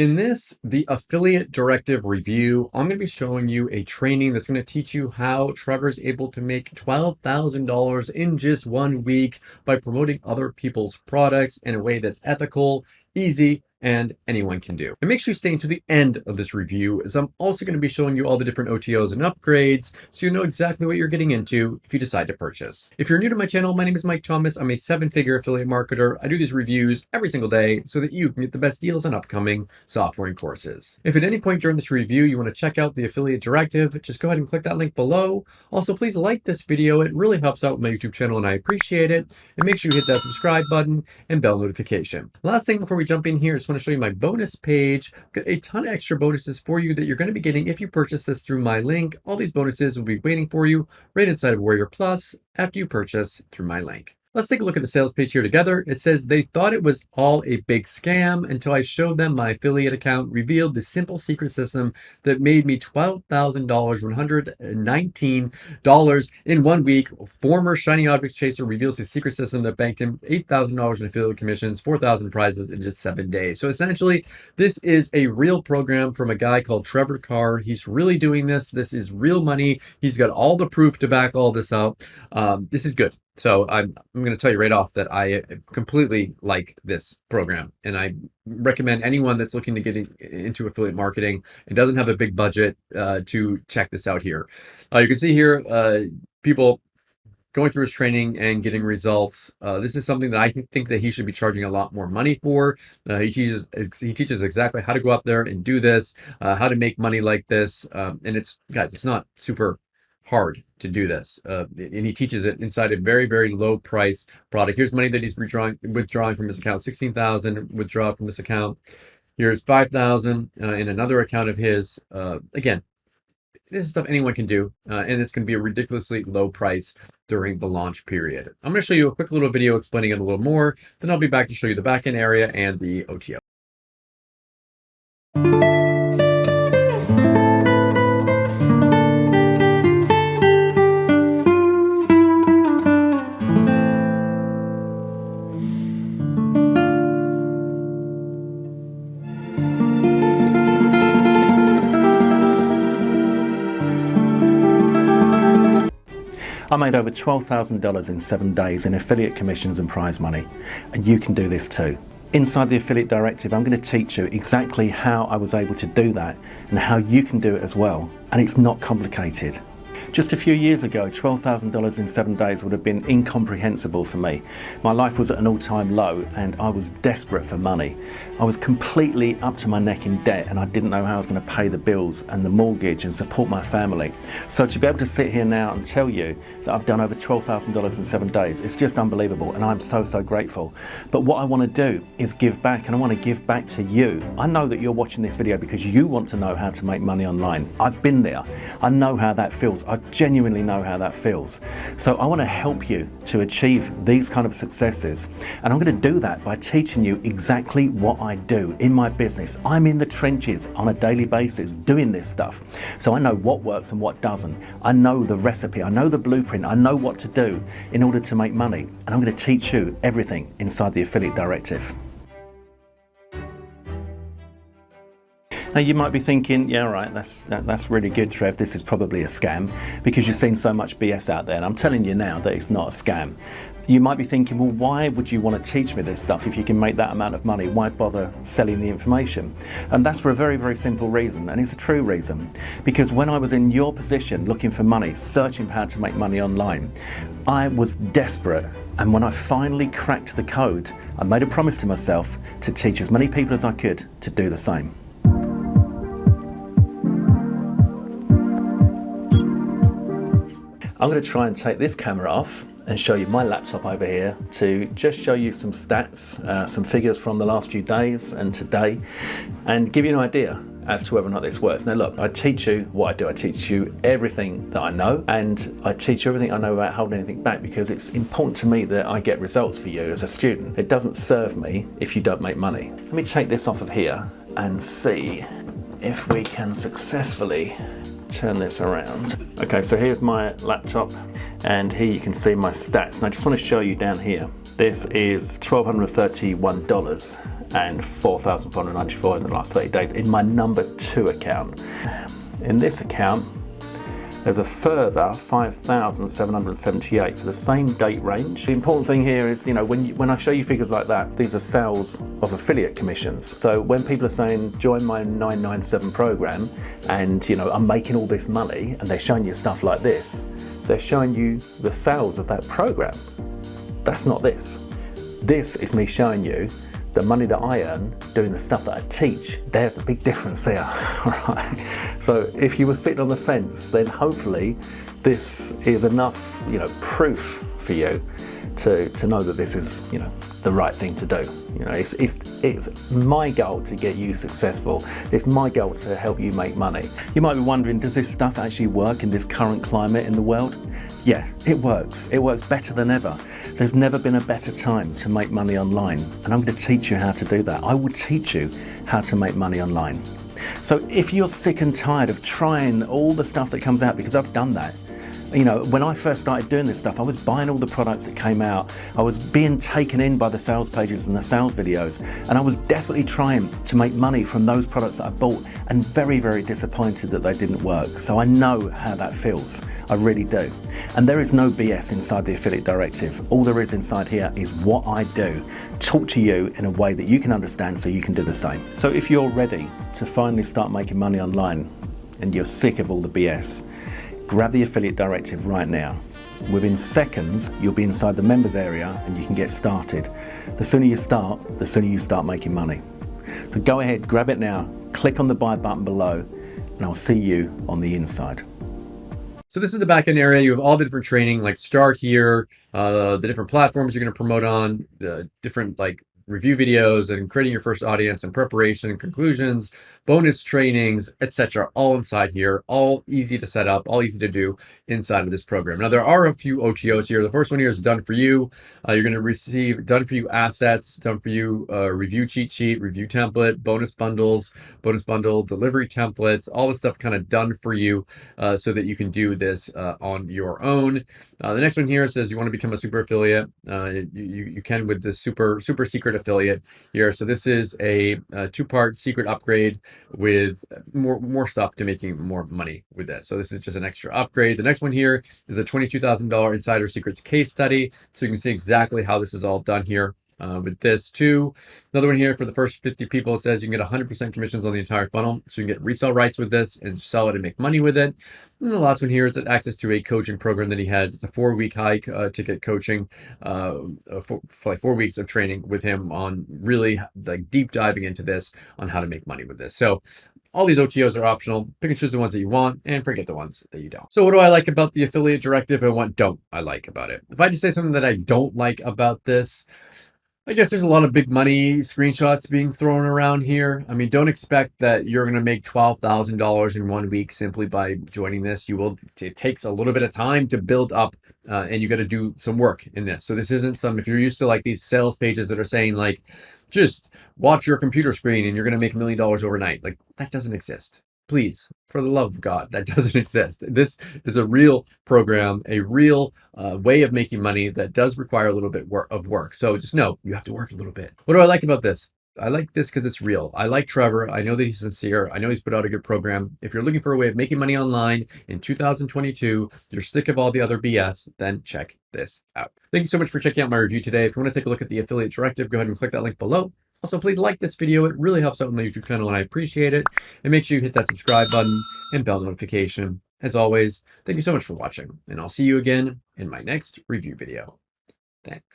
In the affiliate directive review, I'm going to be showing you a training that's going to teach you how Trevor's able to make $12,000 in just 1 week by promoting other people's products in a way that's ethical, easy, and anyone can do. And make sure you stay to the end of this review, as I'm also going to be showing you all the different OTOs and upgrades so you know exactly what you're getting into if you decide to purchase. If you're new to my channel, my name is Mike Thomas. I'm a 7-figure affiliate marketer. I do these reviews every single day so that you can get the best deals on upcoming software and courses. If at any point during this review you want to check out the affiliate directive, just go ahead and click that link below. Also, please like this video. It really helps out with my YouTube channel and I appreciate it. And make sure you hit that subscribe button and bell notification. Last thing before we jump in here, I just want to show you my bonus page. I've got a ton of extra bonuses for you that you're going to be getting if you purchase this through my link. All these bonuses will be waiting for you right inside of Warrior Plus after you purchase through my link. Let's take a look at the sales page here together. It says they thought it was all a big scam until I showed them my affiliate account revealed the simple secret system that made me $12,119 in 1 week. Former shiny object chaser reveals his secret system that banked him $8,000 in affiliate commissions, 4,000 prizes in just 7 days. So essentially, this is a real program from a guy called Trevor Carr. He's really doing this. This is real money. He's got all the proof to back all this up. This is good. So I'm going to tell you right off that I completely like this program, and I recommend anyone that's looking to get into affiliate marketing and doesn't have a big budget to check this out here. You can see here people going through his training and getting results. This is something that I think that he should be charging a lot more money for. He teaches exactly how to go out there and do this, how to make money like this, and it's not super hard to do this, and he teaches it inside a very, very low price product. Here's money that he's withdrawing from his account. 16,000 withdraw from this account. Here's 5,000 in another account of his. Again, this is stuff anyone can do, and it's going to be a ridiculously low price during the launch period. I'm going to show you a quick little video explaining it a little more, then I'll be back to show you the backend area and the OTO. I made over $12,000 in 7 days in affiliate commissions and prize money, and you can do this too. Inside the affiliate directive, I'm going to teach you exactly how I was able to do that and how you can do it as well, and it's not complicated. Just a few years ago, $12,000 in 7 days would have been incomprehensible for me. My life was at an all-time low and I was desperate for money. I was completely up to my neck in debt and I didn't know how I was going to pay the bills and the mortgage and support my family. So to be able to sit here now and tell you that I've done over $12,000 in 7 days, it's just unbelievable, and I'm so, so grateful. But what I want to do is give back, and I want to give back to you. I know that you're watching this video because you want to know how to make money online. I've been there. I know how that feels. I genuinely know how that feels. So I want to help you to achieve these kind of successes, and I'm going to do that by teaching you exactly what I do in my business. I'm in the trenches on a daily basis doing this stuff, so I know what works and what doesn't. I know the recipe, I know the blueprint, I know what to do in order to make money, and I'm going to teach you everything inside the affiliate directive. Now you might be thinking, yeah, right, that's really good, Trev. This is probably a scam because you've seen so much BS out there, and I'm telling you now that it's not a scam. You might be thinking, well, why would you want to teach me this stuff if you can make that amount of money? Why bother selling the information? And that's for a very, very simple reason, and it's a true reason. Because when I was in your position looking for money, searching for how to make money online, I was desperate. And when I finally cracked the code, I made a promise to myself to teach as many people as I could to do the same. I'm going to try and take this camera off and show you my laptop over here to just show you some stats, some figures from the last few days and today, and give you an idea as to whether or not this works. Now look, I teach you what I do. I teach you everything that I know, and I teach you everything I know about holding anything back because it's important to me that I get results for you as a student. It doesn't serve me if you don't make money. Let me take this off of here and see if we can successfully turn this around. Okay, so here's my laptop, and here you can see my stats. And I just want to show you down here This is $1,231 and $4,494 in the last 30 days in my number 2 account. In this account, there's a further 5,778 for the same date range. The important thing here is, when I show you figures like that, these are sales of affiliate commissions. So when people are saying, join my 997 program and, I'm making all this money, and they're showing you stuff like this, they're showing you the sales of that program. That's not this. This is me showing you the money that I earn doing the stuff that I teach. There's a big difference there, right? So if you were sitting on the fence, then hopefully this is enough, proof for you to know that this is, the right thing to do. It's my goal to get you successful. It's my goal to help you make money. You might be wondering, does this stuff actually work in this current climate in the world? Yeah, it works. It works better than ever. There's never been a better time to make money online, and I'm going to teach you how to do that. I will teach you how to make money online. So if you're sick and tired of trying all the stuff that comes out, because I've done that. When I first started doing this stuff, I was buying all the products that came out. I was being taken in by the sales pages and the sales videos, and I was desperately trying to make money from those products that I bought, and very, very disappointed that they didn't work. So I know how that feels. I really do. And there is no BS inside the Affiliate Directive. All there is inside here is what I do, talk to you in a way that you can understand so you can do the same. So if you're ready to finally start making money online and you're sick of all the BS, grab the Affiliate Directive right now. Within seconds, you'll be inside the members area and you can get started. The sooner you start making money. So go ahead, grab it now, click on the buy button below, and I'll see you on the inside. So this is the backend area. You have all the different training, like start here, the different platforms you're going to promote on, the different review videos and creating your first audience and preparation and conclusions, bonus trainings, etc. all inside here, all easy to set up, all easy to do inside of this program. Now there are a few OTOs here. The first one here is done for you. You're going to receive done for you assets, done for you review cheat sheet, review template, bonus bundles, bonus bundle, delivery templates, all this stuff kind of done for you so that you can do this on your own. The next one here says you want to become a super affiliate. You can with this super secret affiliate here. So this is a 2-part secret upgrade with more stuff to making more money with this. So this is just an extra upgrade. The next one here is a $22,000 insider secrets case study. So you can see exactly how this is all done here. With this too. Another one here for the first 50 people, it says you can get 100% commissions on the entire funnel. So you can get resale rights with this and sell it and make money with it. And the last one here is access to a coaching program that he has. It's a 4-week high ticket coaching, for 4 weeks of training with him on really deep diving into this on how to make money with this. So all these OTOs are optional. Pick and choose the ones that you want and forget the ones that you don't. So what do I like about the Affiliate Directive and what don't I like about it? If I had to say something that I don't like about this, I guess there's a lot of big money screenshots being thrown around here. I mean, don't expect that you're going to make $12,000 in 1 week simply by joining this. It takes a little bit of time to build up and you got to do some work in this. So this isn't if you're used to these sales pages that are saying just watch your computer screen and you're going to make $1 million overnight. That doesn't exist. Please, for the love of God, that doesn't exist. This is a real program, a real way of making money that does require a little bit of work. So just know you have to work a little bit. What do I like about this? I like this because it's real. I like Trevor. I know that he's sincere. I know he's put out a good program. If you're looking for a way of making money online in 2022, you're sick of all the other BS, then check this out. Thank you so much for checking out my review today. If you want to take a look at the Affiliate Directive, go ahead and click that link below. Also, please like this video. It really helps out on the YouTube channel and I appreciate it. And make sure you hit that subscribe button and bell notification. As always, thank you so much for watching and I'll see you again in my next review video. Thanks.